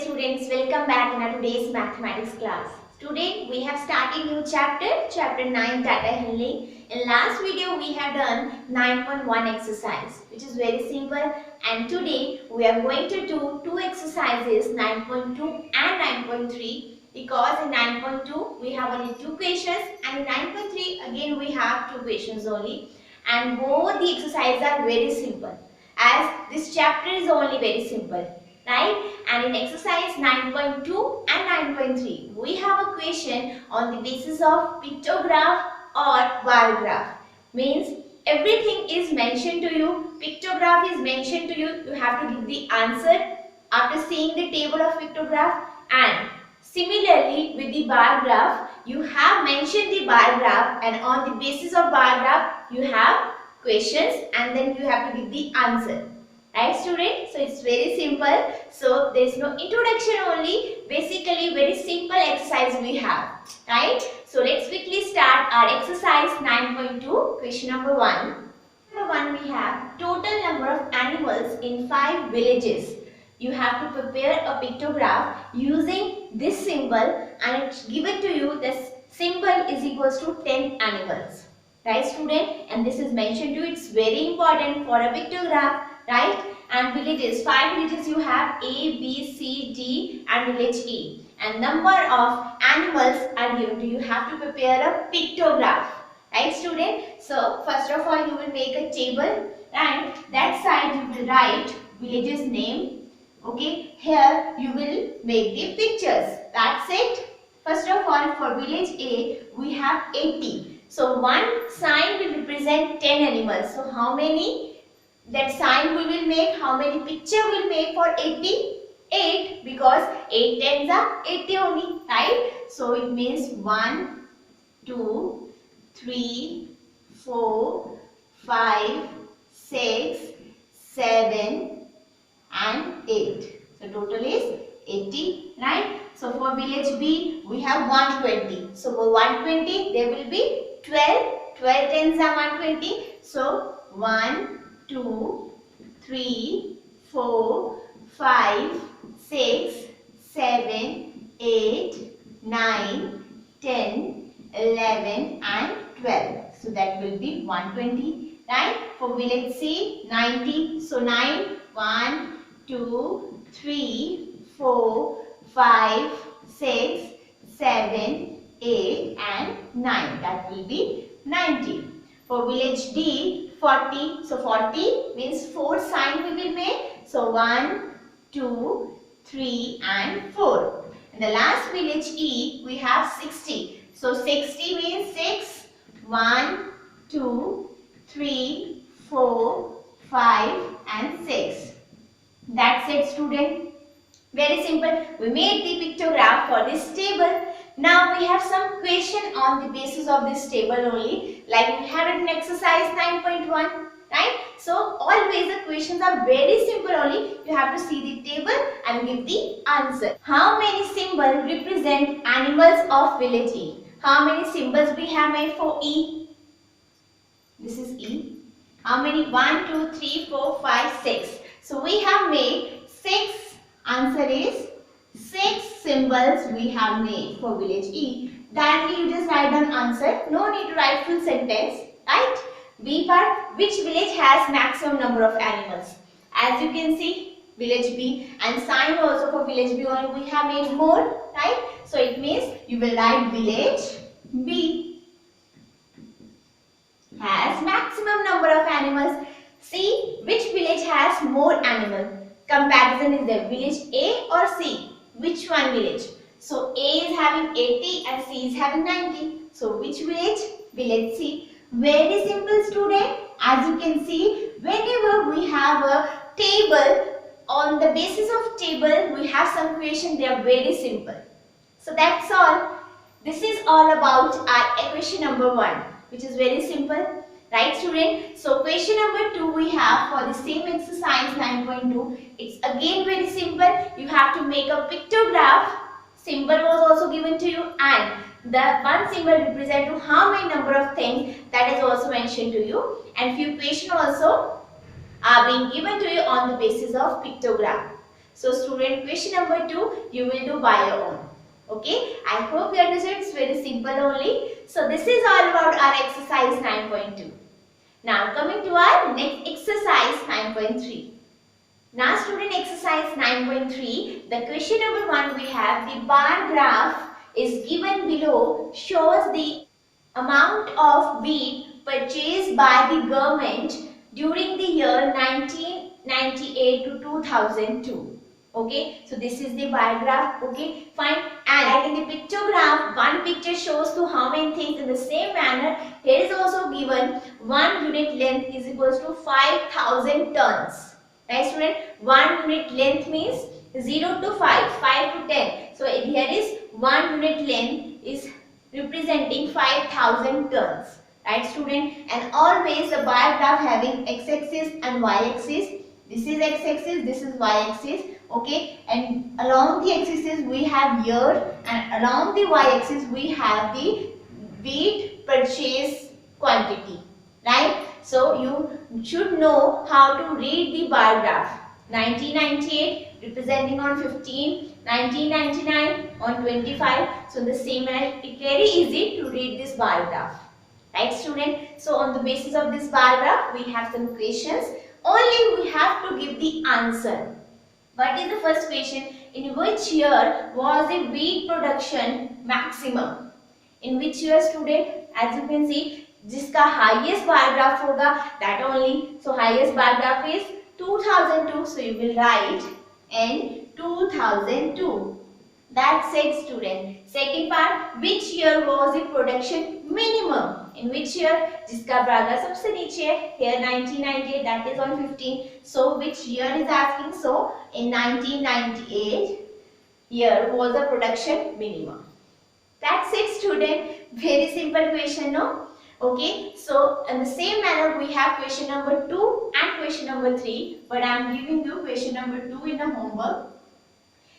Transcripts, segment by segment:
students, welcome back in our today's mathematics class. Today we have started new chapter 9 data handling. In last video we have done 9.1 exercise which is very simple, and today we are going to do two exercises 9.2 and 9.3 because in 9.2 we have only two questions and in 9.3 again we have two questions only, and both the exercises are very simple as this chapter is only very simple. Right? And in exercise 9.2 and 9.3 we have a question on the basis of pictograph or bar graph. Means everything is mentioned to you, pictograph is mentioned to you, you have to give the answer after seeing the table of pictograph, and similarly with the bar graph you have mentioned the bar graph and on the basis of bar graph you have questions and then you have to give the answer. Right students? So it's very simple. So there is no introduction only. Basically very simple exercise we have. Right? So let's quickly start our exercise 9.2. Question number 1. Number 1 we have total number of animals in 5 villages. You have to prepare a pictograph using this symbol and it's given to you this symbol is equals to 10 animals. Right student? And this is mentioned to you. It's very important for a pictograph. Right? And villages, 5 villages you have A, B, C, D and village E. And number of animals are given to you. You have to prepare a pictograph. Right student? So first of all you will make a table and that side you will write village's name. Okay. Here you will make the pictures. That's it. First of all for village A we have 80. So one sign will represent 10 animals. So how many? That sign we will make, how many picture we will make for 80? 8 because 8 tens are 80 only, right? So it means 1, 2, 3, 4, 5, 6, 7 and 8. So total is 80, right? So for village B we have 120. So for 120 there will be 12. 12 tens are 120. So 1, 2, 3, 4, 5, 6, 7, 8, 9, 10, 11 and 12. So that will be 120, right? For village C, 90. So 9, 1, 2, 3, 4, 5, 6, 7, 8 and 9. That will be 90. For village D, 40. So 40 means 4 sign we will make. So 1, 2, 3 and 4. In the last village E we have 60. So 60 means 6. 1, 2, 3, 4, 5 and 6. That's it student. Very simple. We made the pictograph for this table. Now we have some question on the basis of this table only, like we had in exercise 9.1, right? So always the questions are very simple only. You have to see the table and give the answer. How many symbols represent animals of village E? How many symbols we have made for E? This is E. How many? 1, 2, 3, 4, 5, 6. So we have made 6. Answer is 6 symbols we have made for village E. Directly you just write down answer. No need to write full sentence. Right? B part. Which village has maximum number of animals? As you can see, village B, and sign also for village B only we have made more. Right? So it means you will write village B has maximum number of animals. C. Which village has more animals? Comparison is there. Village A or C? Which one village? So A is having 80 and C is having 90. So which village? Village C. Very simple student. As you can see, whenever we have a table, on the basis of table we have some question. They are very simple. So that's all. This is all about our equation number 1, which is very simple. Right student? So question number 2 we have for the same exercise 9.2. It's again very simple. You have to make a pictograph. Symbol was also given to you and the one symbol represent to how many number of things, that is also mentioned to you, and few questions also are being given to you on the basis of pictograph. So student, question number 2 you will do by your own. Okay, I hope you understood. It's very simple only. So this is all about our exercise 9.2. Now coming to our next exercise 9.3. Now student, exercise 9.3, the question number 1 we have the bar graph is given below, shows the amount of wheat purchased by the government during the year 1998 to 2002. Okay, so this is the bar graph. Okay, fine. And like in the pictogram, one picture shows to how many things. In the same manner, here is also given 1 unit length is equals to 5,000 tons. Right student, 1 unit length means 0 to 5, 5 to 10. So here is 1 unit length is representing 5,000 tons. Right student, and always the bar graph having x-axis and y-axis. This is x-axis, this is y-axis. Okay, and along the axis we have year, and along the y-axis we have the wheat purchase quantity. Right? So you should know how to read the bar graph. 1998 representing on 15, 1999 on 25. So the same way, it's very easy to read this bar graph. Right student? So on the basis of this bar graph we have some questions. Only we have to give the answer. What is the first question? In which year was the wheat production maximum? In which year student? As you can see, जिसका highest bar graph होगा, that only. So highest bar graph is 2002. So you will write in 2002. That's it student. Second part, which year was the production minimum? In which year? जिसका bar graph सबसे नीचे है. Here 1998, that is on 15. So which year is asking? So in 1998 year was the production minimum. That's it student. Very simple question, no? Okay, so in the same manner we have question number 2 and question number 3, but I am giving you question number 2 in the homework.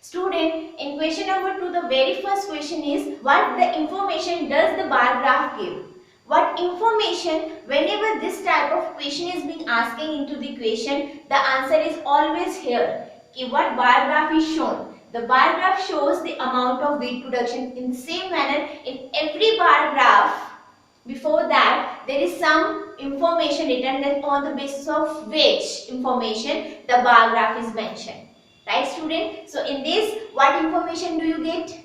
Student, in question number 2 the very first question is, what the information does the bar graph give? What information, whenever this type of question is being asking into the question, the answer is always here. Okay, what bar graph is shown? The bar graph shows the amount of wheat production. In the same manner, in every bar graph, before that, there is some information written, that on the basis of which information the bar graph is mentioned. Right student? So in this, what information do you get?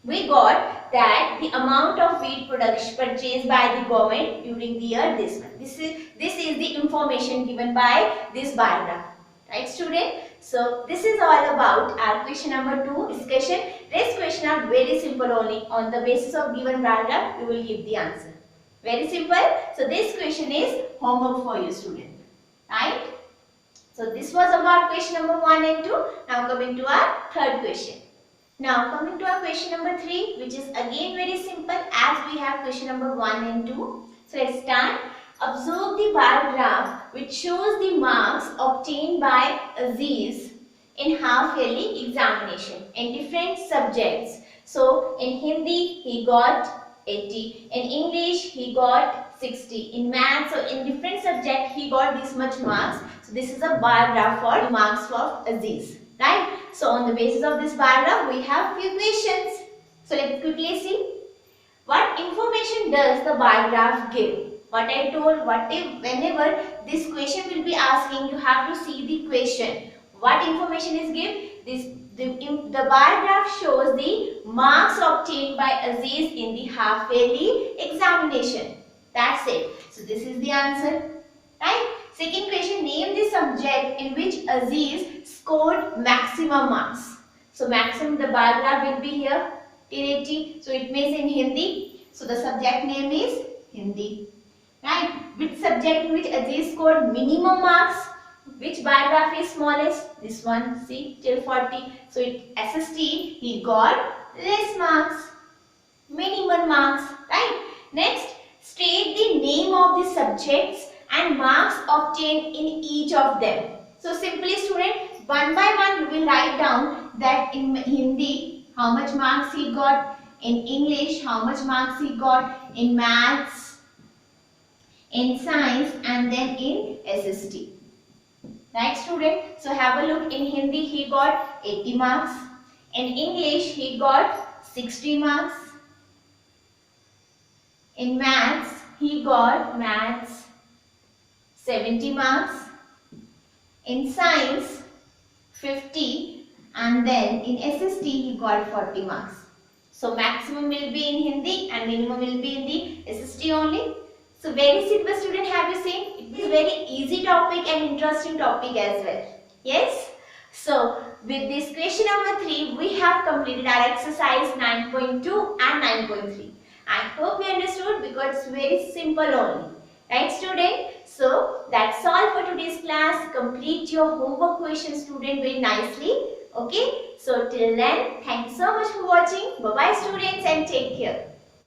We got that the amount of wheat production purchased by the government during the year this month. This is the information given by this bar graph. Right student? So this is all about our question number 2 discussion. This question are very simple only. On the basis of given bar graph, you will give the answer. Very simple. So this question is homework for you student. Right? So this was about question number 1 and 2. Now coming to our third question. Now coming to our question number 3, which is again very simple as we have question number 1 and 2. So let's start. Observe the bar graph which shows the marks obtained by Aziz in half yearly examination in different subjects. So in Hindi he got 80, in English he got 60, in maths, so in different subject he got this much marks. So this is a bar graph for marks for Aziz, right? So on the basis of this bar graph we have few questions. So let's quickly see. What information does the bar graph give? What I told, whenever this question will be asking, you have to see the question. What information is given? The bar graph shows the marks obtained by Aziz in the half yearly examination. That's it. So this is the answer. Right? Second question, name the subject in which Aziz scored maximum marks. So maximum, the bar graph will be here till 80. So it means in Hindi. So the subject name is Hindi. Right? Which subject in which Aziz scored minimum marks? Which bar graph is smallest? This one, see, till 40. So SST, he got less marks, minimum marks, right? Next, state the name of the subjects and marks obtained in each of them. So simply student, one by one you will write down that in Hindi, how much marks he got, in English, how much marks he got, in maths, in science, and then in SST. Right student? So have a look. In Hindi he got 80 marks. In English he got 60 marks. In maths he got 70 marks. In science 50, and then in SST he got 40 marks. So maximum will be in Hindi and minimum will be in the SST only. So very simple student, have you seen? It is a very easy topic and interesting topic as well. Yes? So with this question number 3, we have completed our exercise 9.2 and 9.3. I hope you understood because it's very simple only. Right student? So that's all for today's class. Complete your homework question student very nicely. Okay? So till then, thank you so much for watching. Bye bye students and take care.